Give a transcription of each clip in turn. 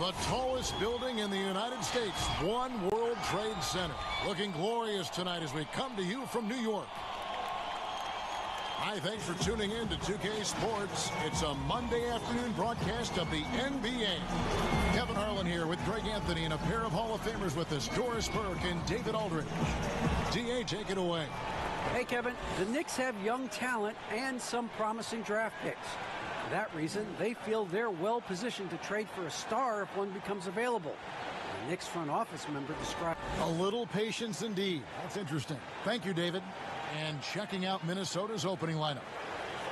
The tallest building in the United States, One World Trade Center. Looking glorious tonight as we come to you from New York. Hi, thanks for tuning in to 2K Sports. It's a Monday afternoon broadcast of the NBA. Kevin Harlan here with Greg Anthony and a pair of Hall of Famers with us, Doris Burke and David Aldridge. DA, take it away. Hey, Kevin. The Knicks have young talent and some promising draft picks. For that reason, they feel they're well positioned to trade for a star if one becomes available. The Knicks front office member described... A little patience indeed. That's interesting. Thank you, David. And checking out Minnesota's opening lineup.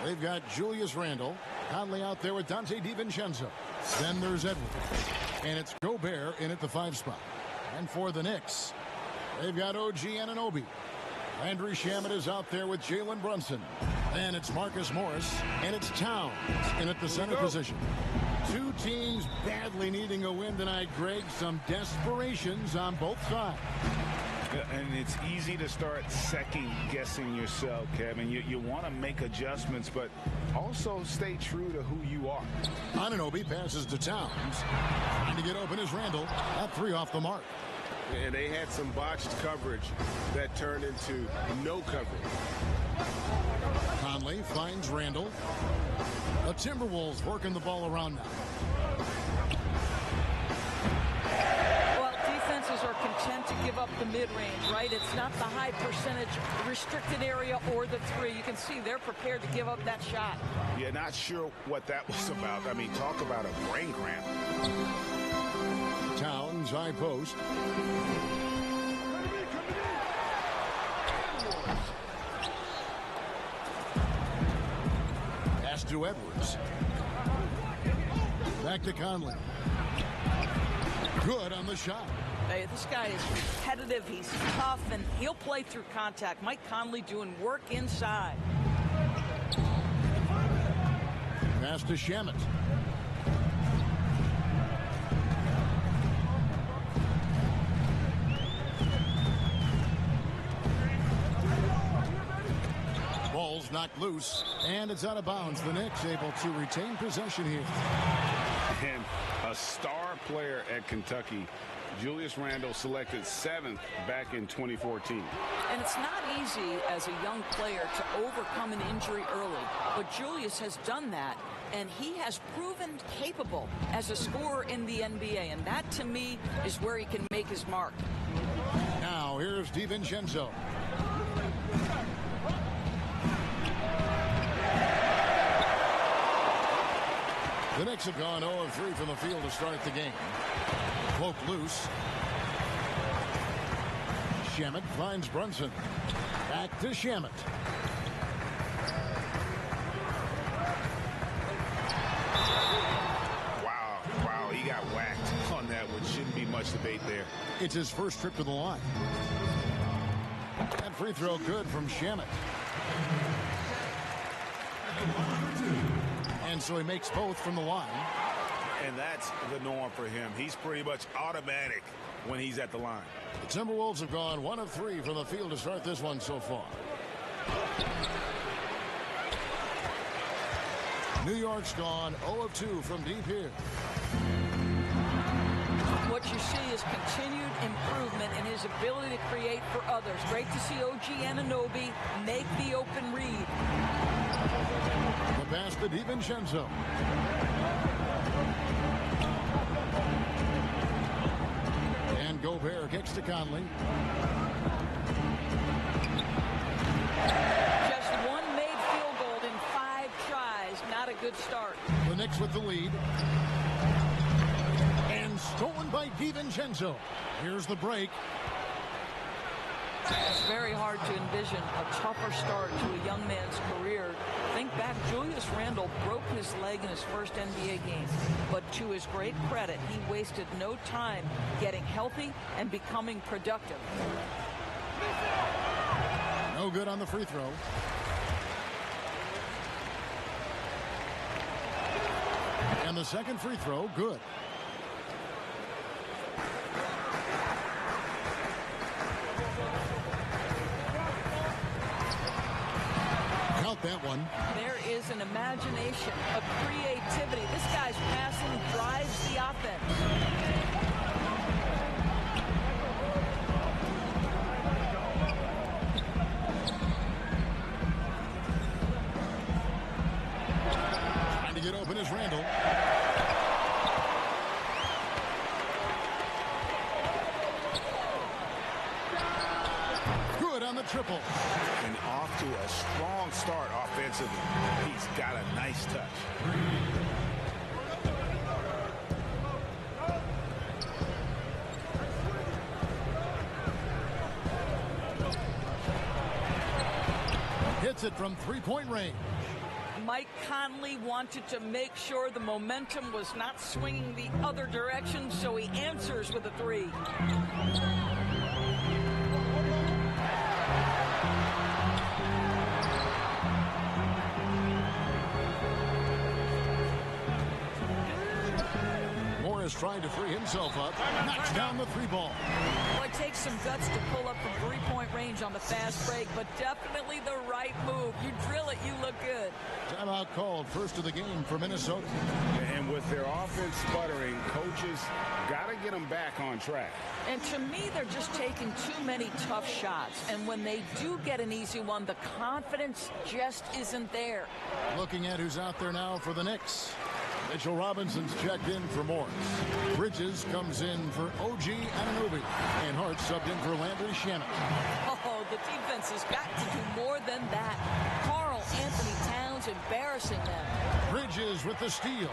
They've got Julius Randle, Conley out there with Dante DiVincenzo. Then there's Edwards. And it's Gobert in at the 5 spot. And for the Knicks, they've got OG Anunoby. Landry Shamet is out there with Jalen Brunson. And it's Marcus Morris. And it's Towns in at the center position. Two teams badly needing a win tonight, Greg. Some desperations on both sides. And it's easy to start second-guessing yourself, Kevin. You want to make adjustments, but also stay true to who you are. Anunoby passes to Towns. Trying to get open is Randle. That 3 off the mark. And they had some botched coverage that turned into no coverage. Conley finds Randle. The Timberwolves working the ball around now. Defenses are content to give up the mid-range, right? It's not the high percentage restricted area or the 3. You can see they're prepared to give up that shot. Yeah, not sure what that was about. I mean, talk about a brain cramp. Towns, high post. Pass to Edwards. Back to Conley. Good on the shot. Hey, this guy is competitive. He's tough, and he'll play through contact. Mike Conley doing work inside. Pass to Shamet. Ball's knocked loose, and it's out of bounds. The Knicks able to retain possession here. And a star player at Kentucky, Julius Randle, selected 7th back in 2014. And it's not easy as a young player to overcome an injury early, but Julius has done that, and he has proven capable as a scorer in the NBA, and that to me is where he can make his mark. Now here's DiVincenzo. The Knicks have gone 0 of 3 from the field to start the game. Cloak loose. Shamet finds Brunson. Back to Shamet. Wow, he got whacked on that one. Shouldn't be much debate there. It's his first trip to the line. That free throw good from Shamet. And so he makes both from the line. And that's the norm for him. He's pretty much automatic when he's at the line. The Timberwolves have gone 1 of 3 from the field to start this one so far. New York's gone 0 of 2 from deep here. What you see is continued improvement in his ability to create for others. Great to see OG Anunoby make the open read. The pass to DiVincenzo. And Gobert kicks to Conley. Just one made field goal in 5 tries. Not a good start. The Knicks with the lead. And stolen by DiVincenzo. Here's the break. It's very hard to envision a tougher start to a young man's career. Think back, Julius Randle broke his leg in his first NBA game. But to his great credit, he wasted no time getting healthy and becoming productive. No good on the free throw. And the second free throw, good. get that one. There is an imagination, a creativity. This guy's passing drives the offense. Trying to get open is Randall. Good on the triple. And off to a strong start offensively. He's got a nice touch. Hits it from three-point range. Mike Conley wanted to make sure the momentum was not swinging the other direction, so he answers with a three. Morris trying to free himself up. Knocks down the three ball. Well, it takes some guts to pull up from three-point range on the fast break, but definitely the right move. You drill it, you look good. Timeout called, first of the game for Minnesota. And with their offense sputtering, coaches got to get them back on track. And to me, they're just taking too many tough shots. And when they do get an easy one, the confidence just isn't there. Looking at who's out there now for the Knicks. Mitchell Robinson's checked in for Morris. Bridges comes in for OG Anunoby. And Hart subbed in for Landry Shamet. Oh, the defense has got to do more than that. Karl Anthony Towns embarrassing them. Bridges with the steal.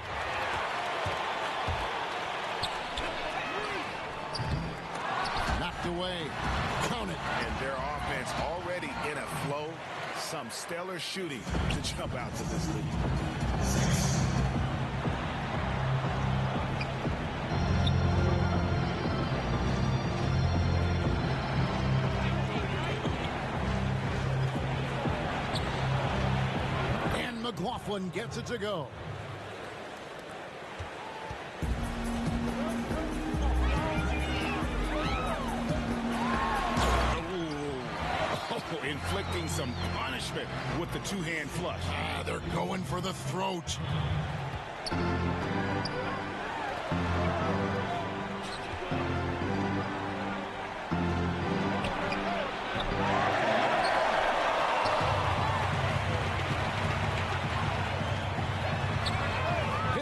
Knocked away. Count it. And their offense already in a flow. Some stellar shooting to jump out to this lead. McLaughlin gets it to go. Oh, inflicting some punishment with the two-hand flush. They're going for the throat.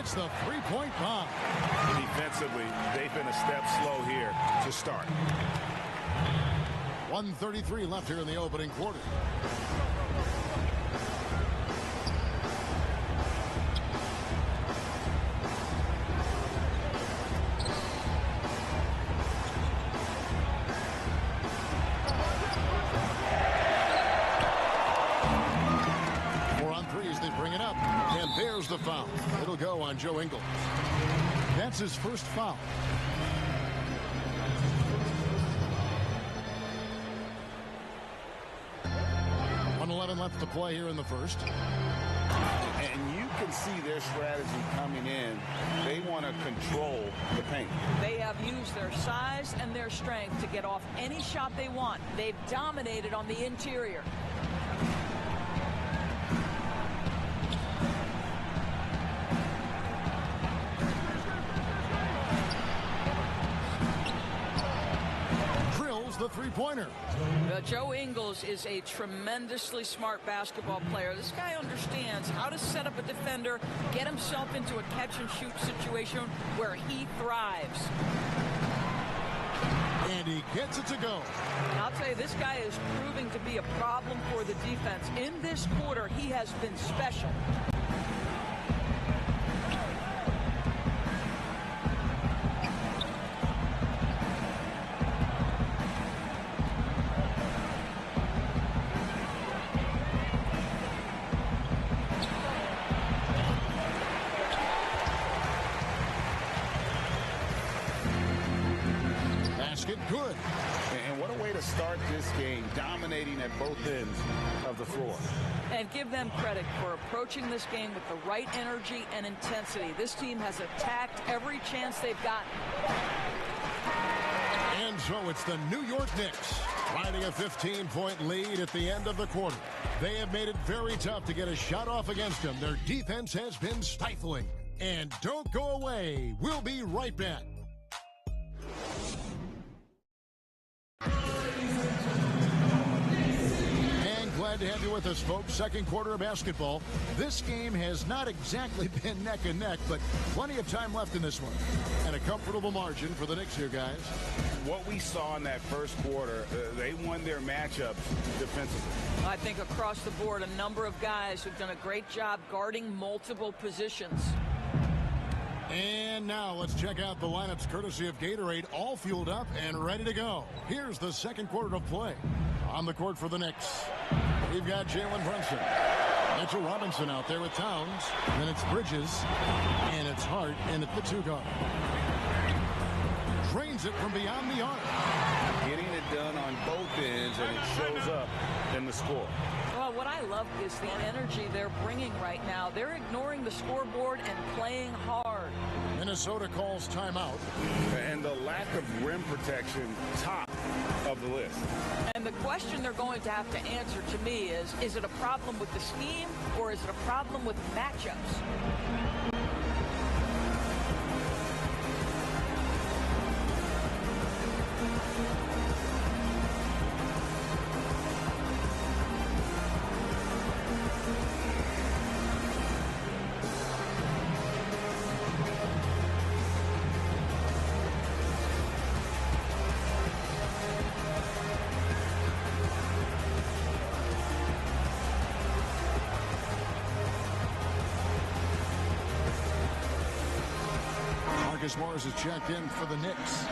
The three-point bomb. Defensively, they've been a step slow here to start. 1:33 left here in the opening quarter. There's the foul. It'll go on Joe Ingles. That's his first foul. .11 left to play here in the first. And you can see their strategy coming in. They want to control the paint. They have used their size and their strength to get off any shot they want. They've dominated on the interior. The three-pointer. Joe Ingles is a tremendously smart basketball player. This guy understands how to set up a defender, get himself into a catch-and-shoot situation where he thrives. And he gets it to go. And I'll tell you, this guy is proving to be a problem for the defense. In this quarter, he has been special. Good. And what a way to start this game, dominating at both ends of the floor. And give them credit for approaching this game with the right energy and intensity. This team has attacked every chance they've gotten. And so it's the New York Knicks riding a 15-point lead at the end of the quarter. They have made it very tough to get a shot off against them. Their defense has been stifling. And don't go away. We'll be right back. Glad to have you with us, folks. Second quarter of basketball. This game has not exactly been neck and neck, but plenty of time left in this one. And a comfortable margin for the Knicks here, guys. What we saw in that first quarter, they won their matchups defensively. I think across the board, a number of guys who've done a great job guarding multiple positions. And now let's check out the lineups courtesy of Gatorade, all fueled up and ready to go. Here's the second quarter of play. On the court for the Knicks, we've got Jalen Brunson. Mitchell Robinson out there with Towns. Then it's Bridges, and it's Hart, and it's the two-guard. Drains it from beyond the arc. Getting it done on both ends, and it shows up in the score. Well, what I love is the energy they're bringing right now. They're ignoring the scoreboard and playing hard. Minnesota calls timeout. And the lack of rim protection, top of the list. And the question they're going to have to answer to me is it a problem with the scheme or is it a problem with matchups? Morris is checked in for the Knicks.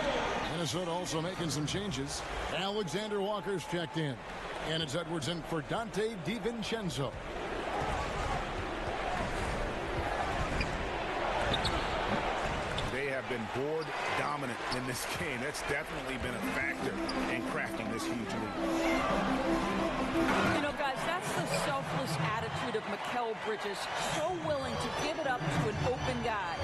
Minnesota also making some changes. Alexander Walker's checked in. And it's Edwards in for Dante DiVincenzo. They have been board dominant in this game. That's definitely been a factor in crafting this huge lead. You know, guys, that's the selfless attitude of Mikal Bridges. So willing to give it up to an open guy.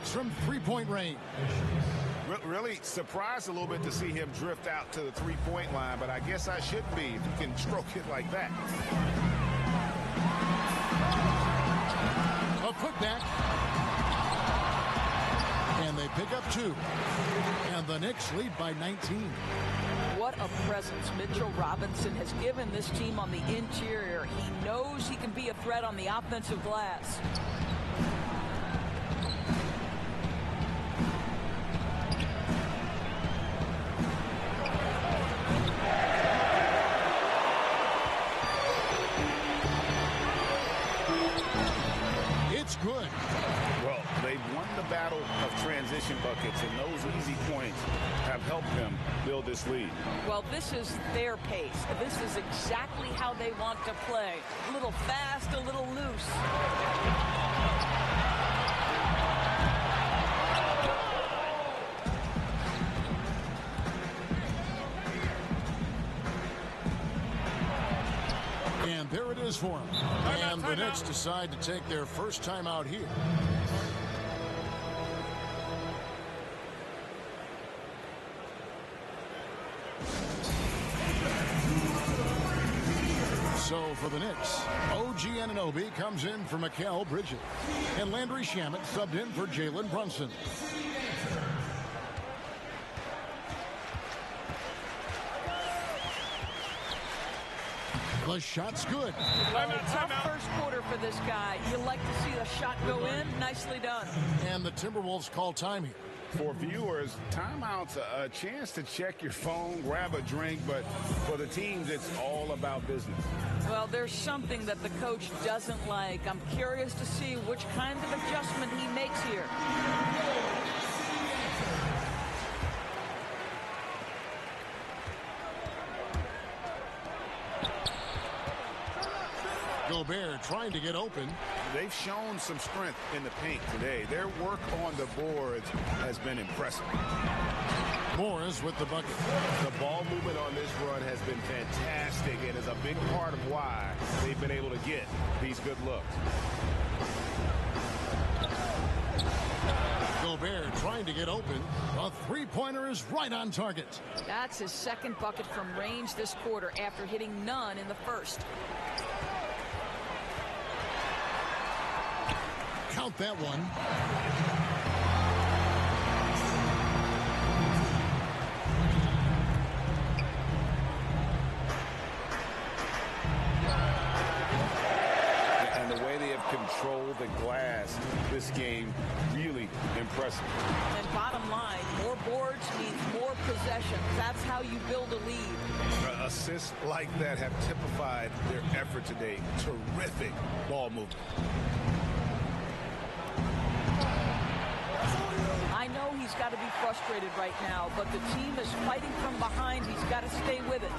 From three-point range. Really surprised a little bit to see him drift out to the three-point line, but I guess I should be if you can stroke it like that. A putback. And they pick up two. And the Knicks lead by 19. What a presence Mitchell Robinson has given this team on the interior. He knows he can be a threat on the offensive glass. Good. Well, they've won the battle of transition buckets, and those easy points have helped them build this lead. Well, this is their pace. This is exactly how they want to play. A little fast, a little loose. And there it is for them. And the Knicks decide to take their first time out here. So for the Knicks, OG Anunoby comes in for Mikal Bridges. And Landry Shamet subbed in for Jalen Brunson. The shot's good. Well, a tough first quarter for this guy. You like to see the shot go in. Nicely done. And the Timberwolves call time here. For viewers, timeout's a chance to check your phone, grab a drink, but for the teams, it's all about business. Well, there's something that the coach doesn't like. I'm curious to see which kind of adjustment he makes here. Gobert trying to get open. They've shown some strength in the paint today. Their work on the boards has been impressive. Morris with the bucket. The ball movement on this run has been fantastic and is a big part of why they've been able to get these good looks. Gobert trying to get open. A three-pointer is right on target. That's his second bucket from range this quarter after hitting none in the first. Count that one. And the way they have controlled the glass this game, really impressive. And bottom line, more boards means more possessions. That's how you build a lead. Assists like that have typified their effort today. Terrific ball movement. I know he's got to be frustrated right now, but the team is fighting from behind. He's got to stay with it.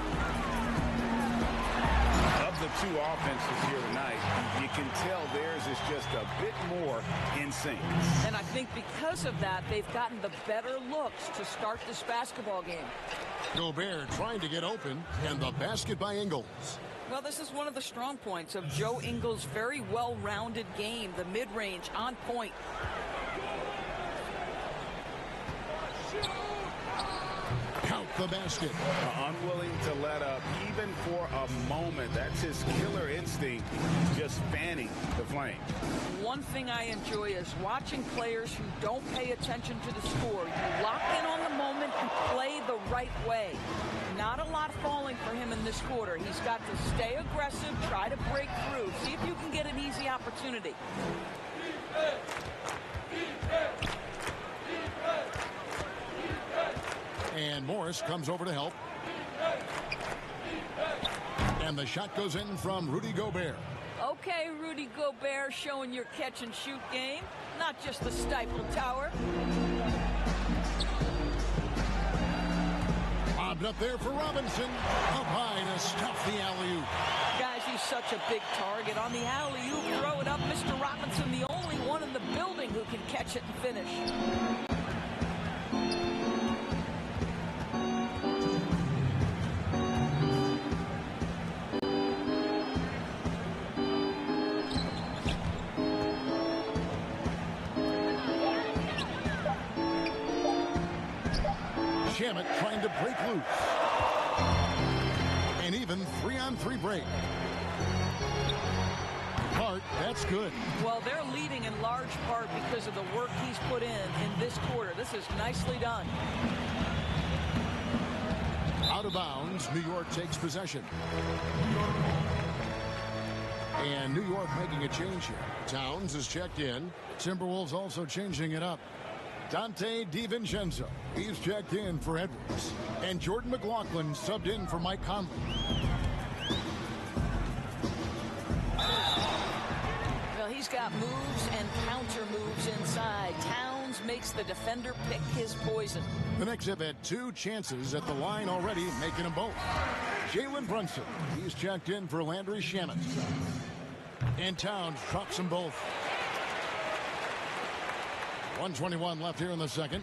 Of the two offenses here tonight, you can tell theirs is just a bit more in sync. And I think because of that, they've gotten the better looks to start this basketball game. Gobert trying to get open, and the basket by Ingles. Well, this is one of the strong points of Joe Ingles' very well-rounded game, the mid-range on point. Count the basket. Unwilling to let up even for a moment. That's his killer instinct, just fanning the flame. One thing I enjoy is watching players who don't pay attention to the score. You lock in on the moment and play the right way. Not a lot falling for him in this quarter. He's got to stay aggressive, try to break through, see if you can get an easy opportunity. And Morris comes over to help. And the shot goes in from Rudy Gobert. Okay, Rudy Gobert showing your catch-and-shoot game, not just the Stifle Tower. Bobbed up there for Robinson. Up high to stuff the alley-oop. Guys, he's such a big target. On the alley-oop, throw it up. Mr. Robinson, the only one in the building who can catch it and finish. Shamet trying to break loose. An even 3-on-3 break. Hart, that's good. Well, they're leading in large part because of the work he's put in this quarter. This is nicely done. Out of bounds, New York takes possession. And New York making a change here. Towns is checked in. Timberwolves also changing it up. Dante DiVincenzo, he's checked in for Edwards. And Jordan McLaughlin subbed in for Mike Conley. Well, he's got moves and counter moves inside. Towns makes the defender pick his poison. The Knicks have had two chances at the line already, making them both. Jalen Brunson, he's checked in for Landry Shamet. And Towns drops them both. 1:21 left here in the second.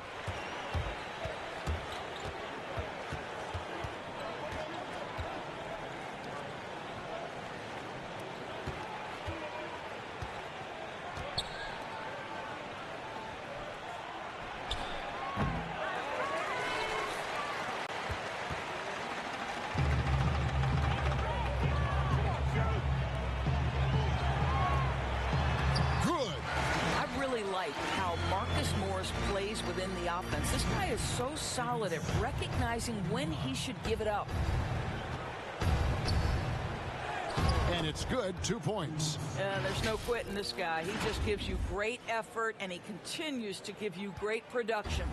Within the offense. This guy is so solid at recognizing when he should give it up. And it's good, 2 points. There's no quitting this guy. He just gives you great effort, and he continues to give you great production.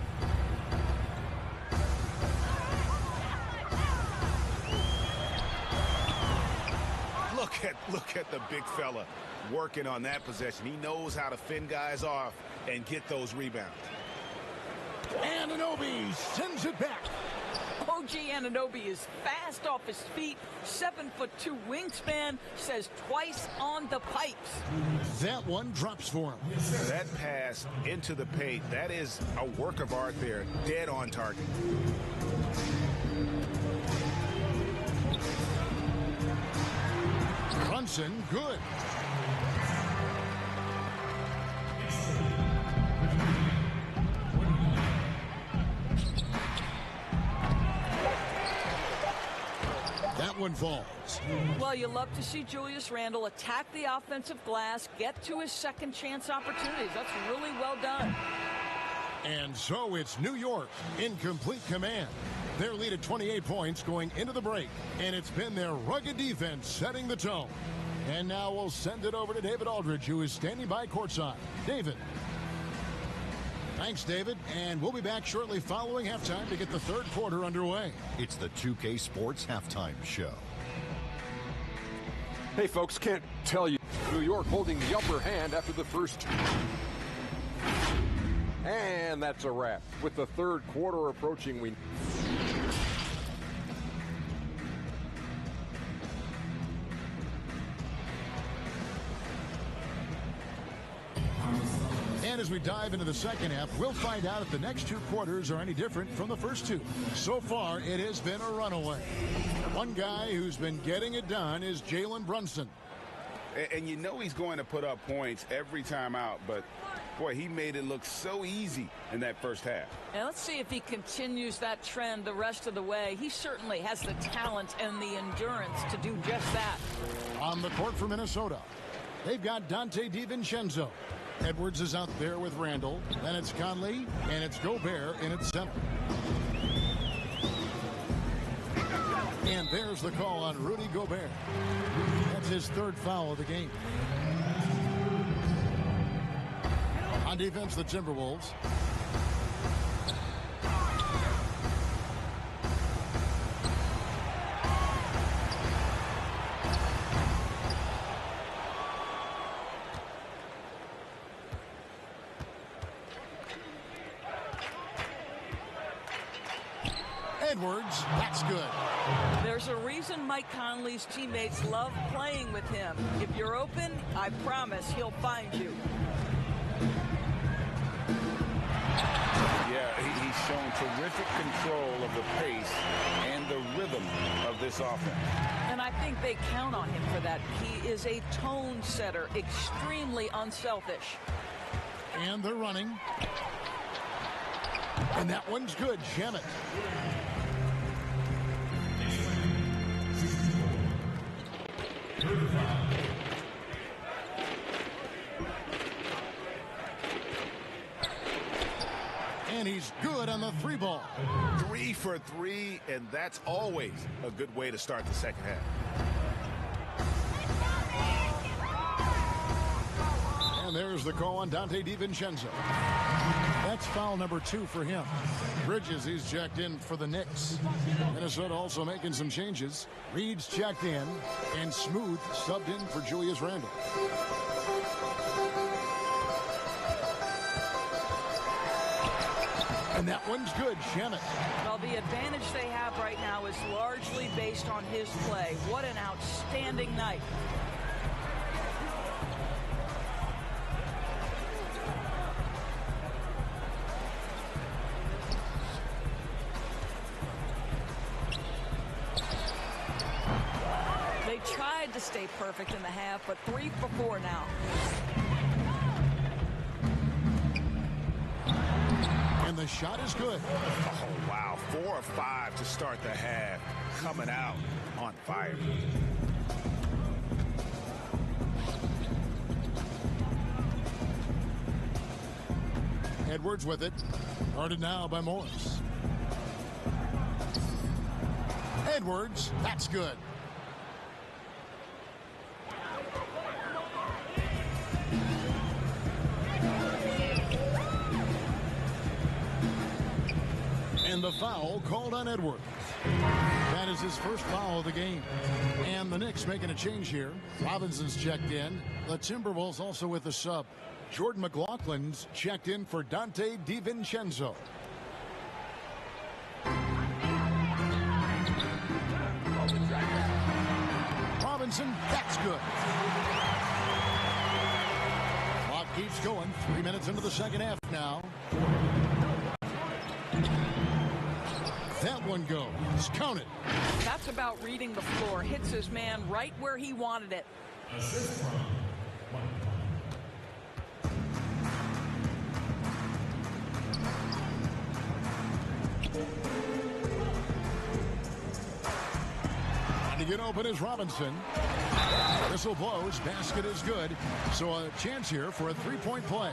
Look at the big fella working on that possession. He knows how to fend guys off and get those rebounds. Anunoby sends it back. OG Anunoby is fast off his feet, 7'2" wingspan, says twice on the pipes. That one drops for him. That pass into the paint, that is a work of art there, dead on target. Brunson, good. That one falls. Well, you love to see Julius Randle attack the offensive glass, get to his second chance opportunities. That's really well done. And so it's New York in complete command. Their lead at 28 points going into the break. And it's been their rugged defense setting the tone. And now we'll send it over to David Aldridge, who is standing by courtside. David. Thanks, David. And we'll be back shortly following halftime to get the third quarter underway. It's the 2K Sports Halftime Show. Hey, folks, can't tell you. New York holding the upper hand after the first two. And that's a wrap. With the third quarter approaching, we... And as we dive into the second half, we'll find out if the next two quarters are any different from the first two. So far, it has been a runaway. One guy who's been getting it done is Jalen Brunson. And you know he's going to put up points every time out, but boy, he made it look so easy in that first half. And let's see if he continues that trend the rest of the way. He certainly has the talent and the endurance to do just that. On the court for Minnesota, they've got Dante DiVincenzo. Edwards is out there with Randle. Then it's Conley, and it's Gobert in its center. And there's the call on Rudy Gobert. That's his third foul of the game. On defense, the Timberwolves. Edwards, that's good. There's a reason Mike Conley's teammates love playing with him. If you're open, I promise he'll find you. Yeah, he's shown terrific control of the pace and the rhythm of this offense. And I think they count on him for that. He is a tone setter, extremely unselfish. And they're running. And that one's good. Shamet. And he's good on the three ball. 3 for 3, and that's always a good way to start the second half. And there's the call on Dante DiVincenzo. That's foul number 2 for him. Bridges, he's checked in for the Knicks. Minnesota also making some changes. Reed's checked in, and Smooth subbed in for Julius Randle. And that one's good. Shamet. Well, the advantage they have right now is largely based on his play. What an outstanding night. They tried to stay perfect in the half, but 3 for 4 now. And the shot is good. Oh, wow. 4 of 5 to start the half. Coming out on fire. Edwards with it. Guarded now by Morris. Edwards, that's good. And the foul called on Edwards. That is his first foul of the game. And the Knicks making a change here. Robinson's checked in. The Timberwolves also with a sub. Jordan McLaughlin's checked in for Dante DiVincenzo. Robinson. That's good. Clock keeps going. 3 minutes into the second half now. That one goes. Count it. That's about reading the floor. Hits his man right where he wanted it. To get open is Robinson. Whistle blows. Basket is good. So a chance here for a three-point play.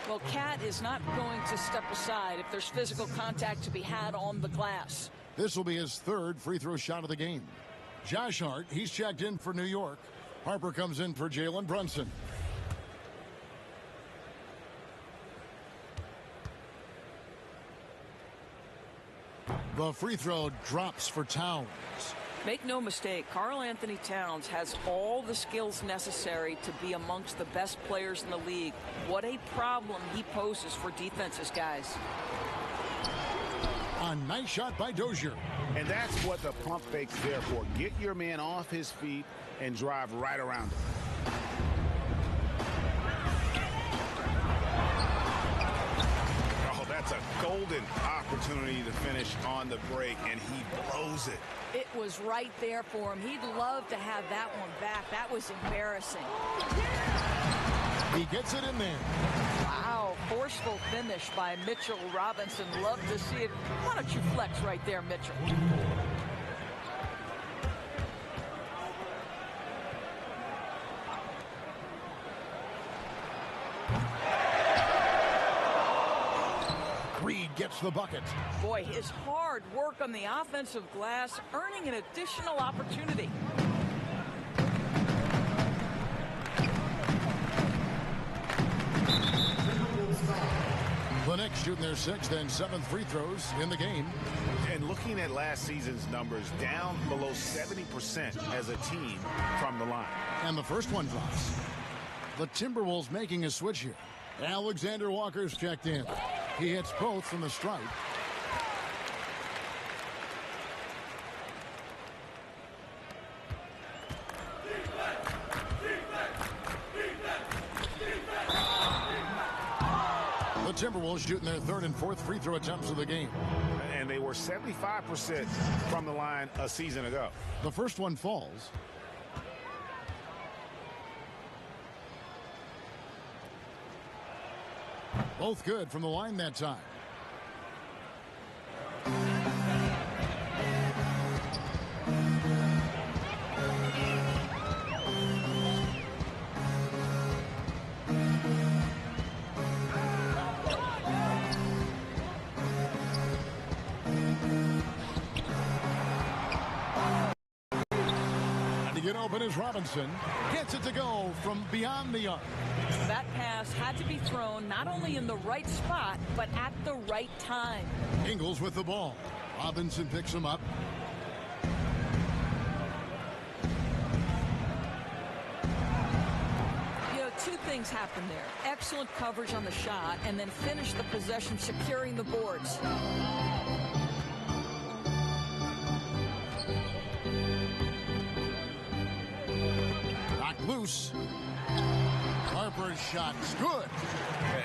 Well, Cat is not going to step aside if there's physical contact to be had on the glass. This will be his third free throw shot of the game. Josh Hart, he's checked in for New York. Harper comes in for Jalen Brunson. The free throw drops for Towns. Make no mistake, Karl Anthony Towns has all the skills necessary to be amongst the best players in the league. What a problem he poses for defenses, guys. A nice shot by Dozier. And that's what the pump fake's there for. Get your man off his feet and drive right around him. Oh, that's a golden opportunity to finish on the break, and he blows it. It was right there for him. He'd love to have that one back. That was embarrassing. He gets it in there. Wow, forceful finish by Mitchell Robinson. Love to see it. Why don't you flex right there, Mitchell? Reed gets the bucket. Boy, his hard work on the offensive glass earning an additional opportunity. The Knicks shooting their sixth and seventh free throws in the game. And looking at last season's numbers, down below 70% as a team from the line. And the first one drops. The Timberwolves making a switch here. Alexander Walker's checked in. He hits both from the stripe. The Timberwolves shooting their third and fourth free throw attempts of the game. And they were 75% from the line a season ago. The first one falls. Both good from the line that time. And to get open is Robinson. Gets it to go from beyond the arc. That pass had to be thrown not only in the right spot, but at the right time. Ingles with the ball. Robinson picks him up. You know, two things happened there. Excellent coverage on the shot, and then finish the possession securing the boards. Knocked loose. Harper's shot is good.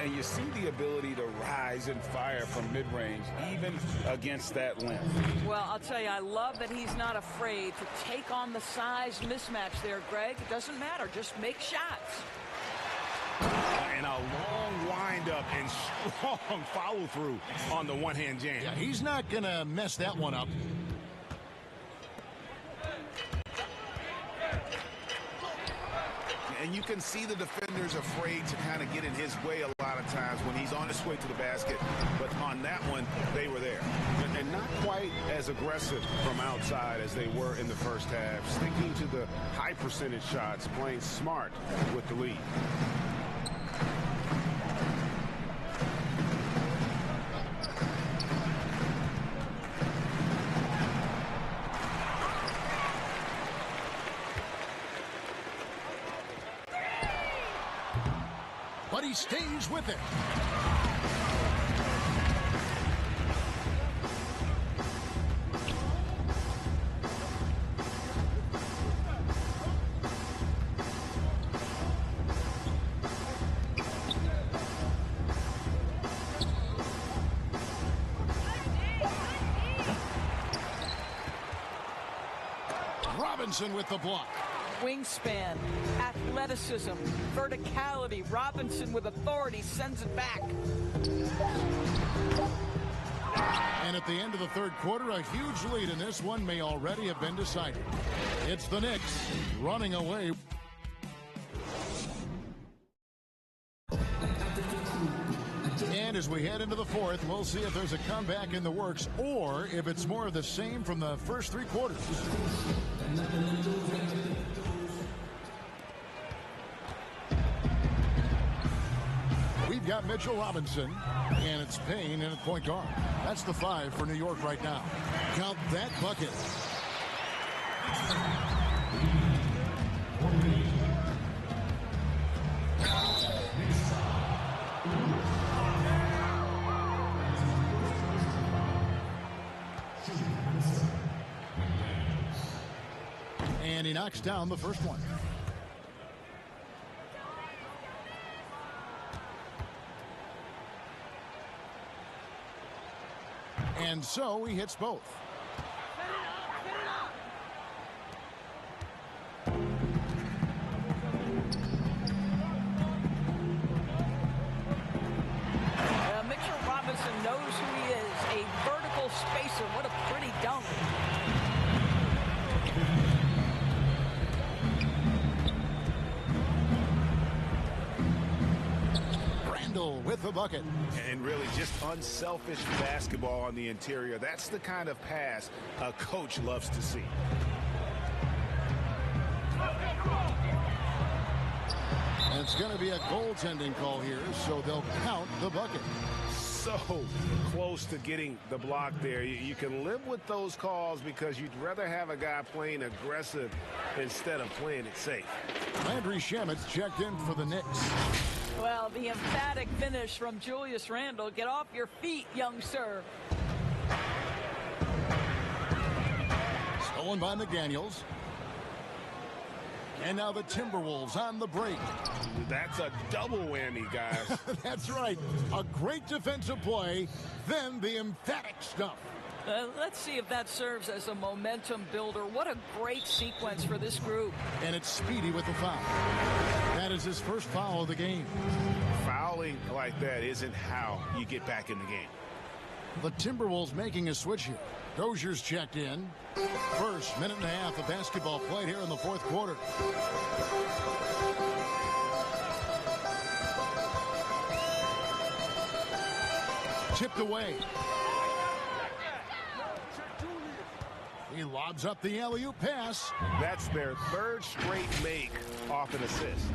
And you see the ability to rise and fire from mid-range, even against that length. Well, I'll tell you, I love that he's not afraid to take on the size mismatch there, Greg. It doesn't matter. Just make shots. And a long wind-up and strong follow-through on the one-hand jam. Yeah, he's not going to mess that one up. And you can see the defenders afraid to kind of get in his way a lot of times when he's on his way to the basket. But on that one, they were there. And not quite as aggressive from outside as they were in the first half. Sticking to the high percentage shots, playing smart with the lead. But he stays with it. Robinson with the block. Wingspan, athleticism, verticality. Robinson with authority sends it back. And at the end of the third quarter, a huge lead in this one may already have been decided. It's the Knicks running away. And as we head into the fourth, we'll see if there's a comeback in the works or if it's more of the same from the first three quarters. We've got Mitchell Robinson, and it's Payne in at point guard. That's the 5 for New York right now. Count that bucket. And he knocks down the first one. And so he hits both. Mitchell Robinson knows who he is, a vertical spacer. What a pretty dunk. With the bucket. And really just unselfish basketball on the interior. That's the kind of pass a coach loves to see. And it's going to be a goaltending call here, so they'll count the bucket. So close to getting the block there. You can live with those calls because you'd rather have a guy playing aggressive instead of playing it safe. Landry Shamit's checked in for the Knicks. Well, the emphatic finish from Julius Randle. Get off your feet, young sir. Stolen by McDaniels. And now the Timberwolves on the break. That's a double whammy, guys. That's right. A great defensive play, then the emphatic stuff. Let's see if that serves as a momentum builder. What a great sequence for this group. And it's Speedy with the foul. That is his first foul of the game. Fouling like that isn't how you get back in the game. The Timberwolves making a switch here. Dozier's checked in. First minute and a half of basketball played here in the fourth quarter. Tipped away. He lobs up the alley-oop pass. That's their third straight make off an assist.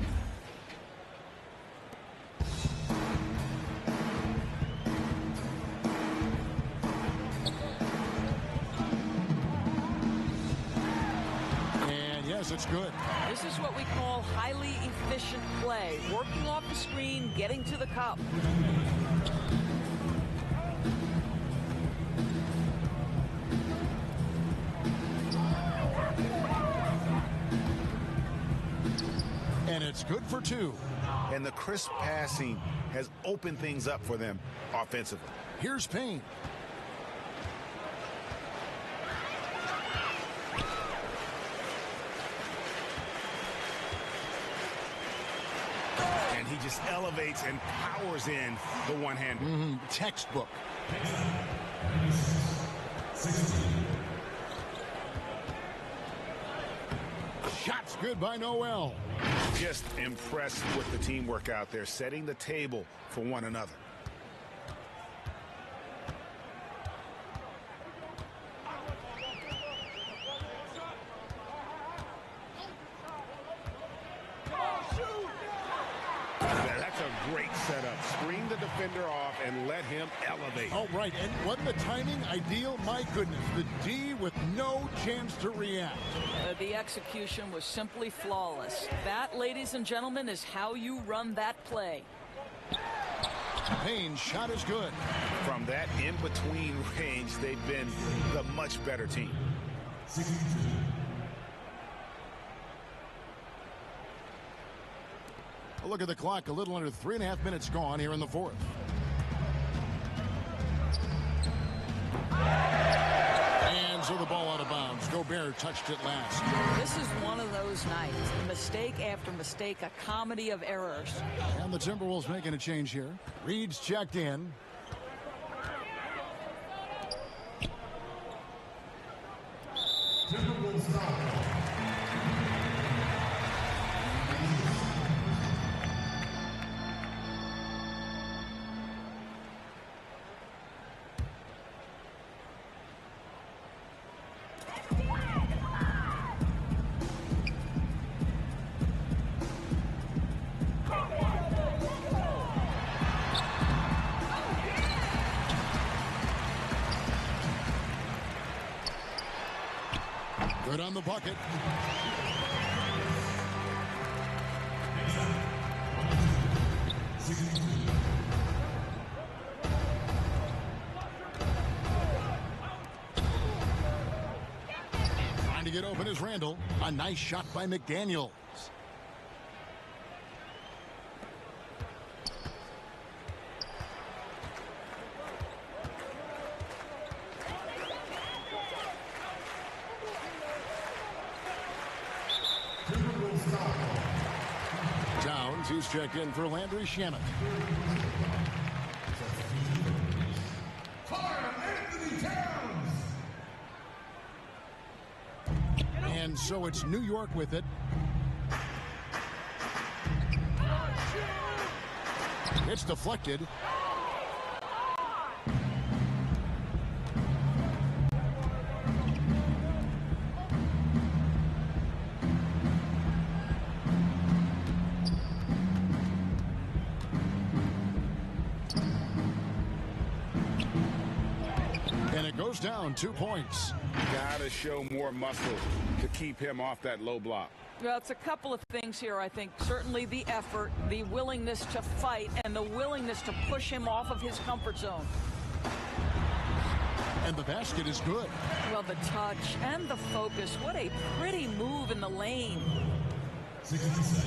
And yes, it's good. This is what we call highly efficient play. Working off the screen, getting to the cup. And it's good for 2. And the crisp passing has opened things up for them offensively. Here's Payne. And he just elevates and powers in the one-hander. Textbook. Shots good by Noel. Just impressed with the teamwork out there, setting the table for one another. That's a great setup. Screen the defender off and let him elevate. Oh, right. And wasn't the timing ideal? My goodness. The D with no chance to react. The execution was simply flawless. That, ladies and gentlemen, is how you run that play. Payne's shot is good. From that in-between range, they've been the much better team. A look at the clock. A little under 3.5 minutes gone here in the fourth. And so the ball out of bounds. Gobert touched it last. This is one of those nights. Mistake after mistake, a comedy of errors. And the Timberwolves making a change here. Reed's checked in. Good on the bucket. Trying to get open is Randall. A nice shot by McDaniels. Towns, who's checked in for Landry Shamet. And so it's New York with it. It's deflected. Goes down 2 points. Gotta show more muscle to keep him off that low block. Well, it's a couple of things here, I think. Certainly the effort, the willingness to fight, and the willingness to push him off of his comfort zone. And the basket is good. Well, the touch and the focus. What a pretty move in the lane. 67.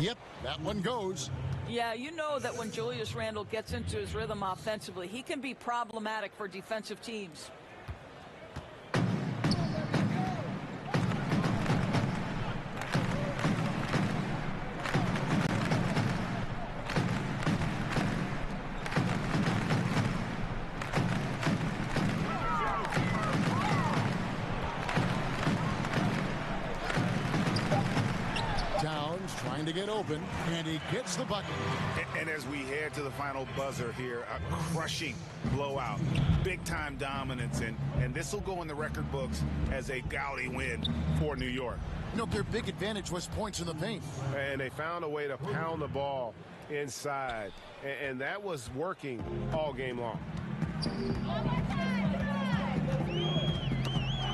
Yep, that one goes. Yeah, you know that when Julius Randle gets into his rhythm offensively, he can be problematic for defensive teams. Trying to get open, and he gets the bucket. And as we head to the final buzzer here, a crushing blowout, big-time dominance, and this will go in the record books as a gaudy win for New York. No, their big advantage was points in the paint. And they found a way to pound the ball inside, and that was working all game long.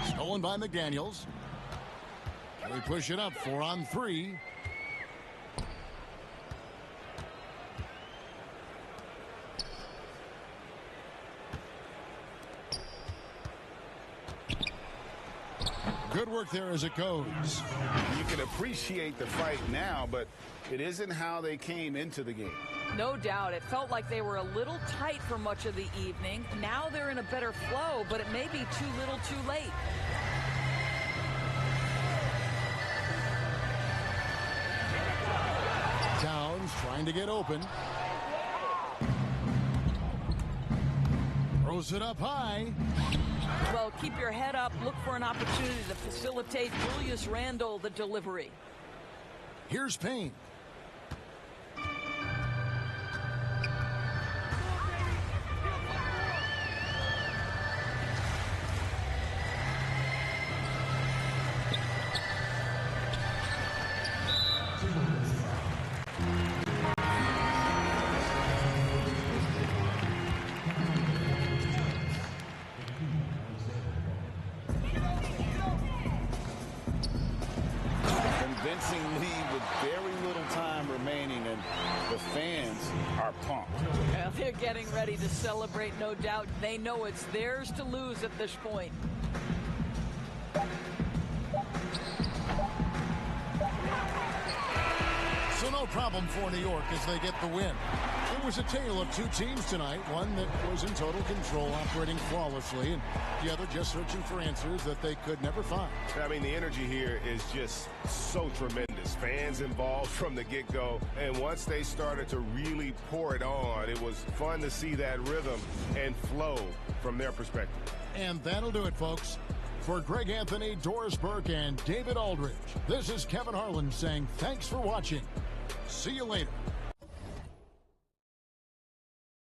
Stolen by McDaniels. They push it up 4 on 3. Good work there as it goes. You can appreciate the fight now, but it isn't how they came into the game. No doubt. It felt like they were a little tight for much of the evening. Now they're in a better flow, but it may be too little too late. Towns trying to get open. Throws it up high. Well, keep your head up. Look for an opportunity to facilitate Julius Randle the delivery. Here's Payne. Convincing lead with very little time remaining, and the fans are pumped. Well, they're getting ready to celebrate, no doubt. They know it's theirs to lose at this point. So no problem for New York as they get the win. It was a tale of two teams tonight, one that was in total control, operating flawlessly, and the other just searching for answers that they could never find. I mean, the energy here is just so tremendous. Fans involved from the get-go, and once they started to really pour it on, it was fun to see that rhythm and flow from their perspective. And that'll do it, folks. For Greg Anthony, Doris Burke, and David Aldridge, this is Kevin Harlan saying thanks for watching. See you later.